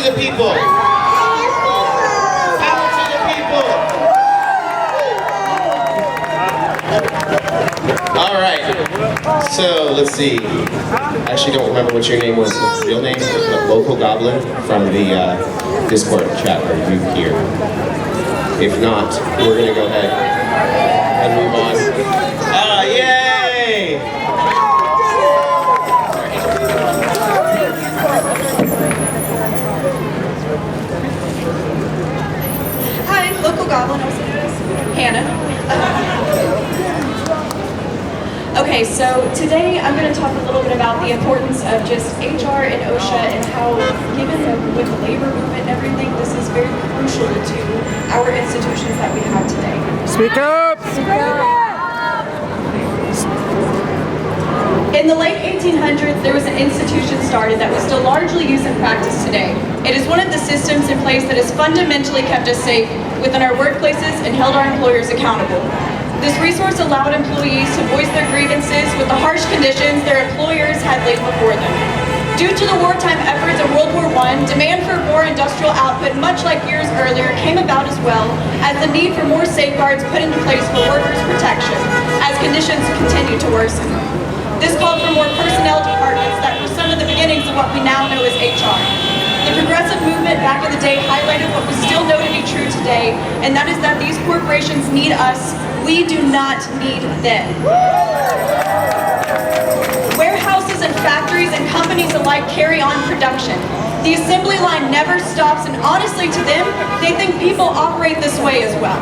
the people. Power to the people. All right. So let's see. I actually don't remember what your name was. What's your real name? Local Goblin from the Discord chat. Are you here? If not, we're gonna go ahead and move on. Yay! Hi, Local Goblin, also known as Hannah. Okay, so today I'm going to talk a little bit about the importance of just HR and OSHA and how, given with the labor movement and everything, this is very crucial to our institutions that we have today. Speak up! In the late 1800s, there was an institution started that we still largely use in practice today. It is one of the systems in place that has fundamentally kept us safe within our workplaces and held our employers accountable. This resource allowed employees to voice their grievances with the harsh conditions their employers had laid before them. Due to the wartime efforts of World War I, demand for more industrial output, much like years earlier, came about as well as the need for more safeguards put into place for workers' protection as conditions continued to worsen. This called for more personnel departments that were some of the beginnings of what we now know as HR. The progressive movement back in the day highlighted what we still know to be true today, and that is that these corporations need us. We do not need them. Warehouses and factories and companies alike carry on production. The assembly line never stops, and honestly to them, they think people operate this way as well.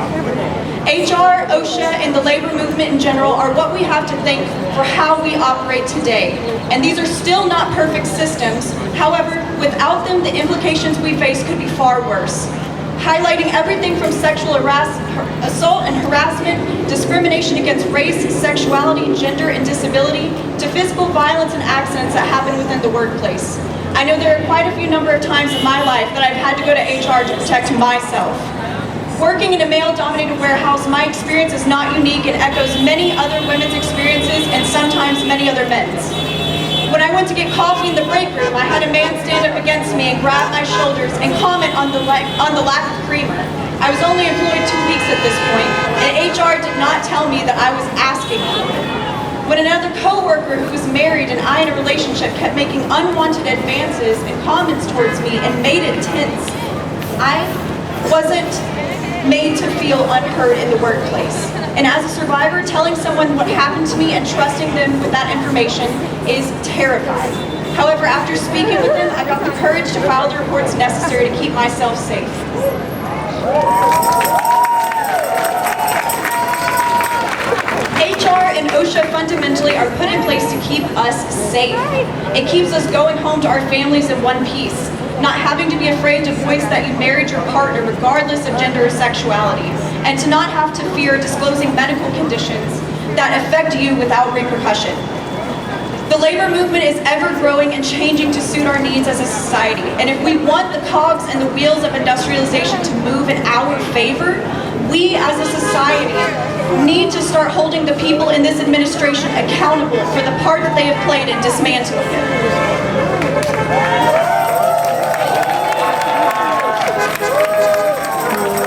HR, OSHA, and the labor movement in general are what we have to thank for how we operate today. And these are still not perfect systems. However, without them, the implications we face could be far worse. Highlighting everything from sexual assault and harassment, discrimination against race, sexuality, gender, and disability, to physical violence and accidents that happen within the workplace. I know there are quite a few number of times in my life that I've had to go to HR to protect myself. Working in a male-dominated warehouse, my experience is not unique and echoes many other women's experiences and sometimes many other men's. When I went to get coffee in the break room, I had a man stand up against me and grab my shoulders and comment on the lack of creamer. I was only employed 2 weeks at this point, and HR did not tell me that I was asking for it. When another coworker who was married and I in a relationship kept making unwanted advances and comments towards me and made it tense, I wasn't made to feel unheard in the workplace. And as a survivor, telling someone what happened to me and trusting them with that information is terrifying. However, after speaking with them, I got the courage to file the reports necessary to keep myself safe. HR and OSHA fundamentally are put in place to keep us safe. It keeps us going home to our families in one piece, not having to be afraid to voice that you married your partner regardless of gender or sexuality, and to not have to fear disclosing medical conditions that affect you without repercussion. The labor movement is ever growing and changing to suit our needs as a society, and if we want the cogs and the wheels of industrialization to move in our favor, we as a society need to start holding the people in this administration accountable for the part that they have played in dismantling it.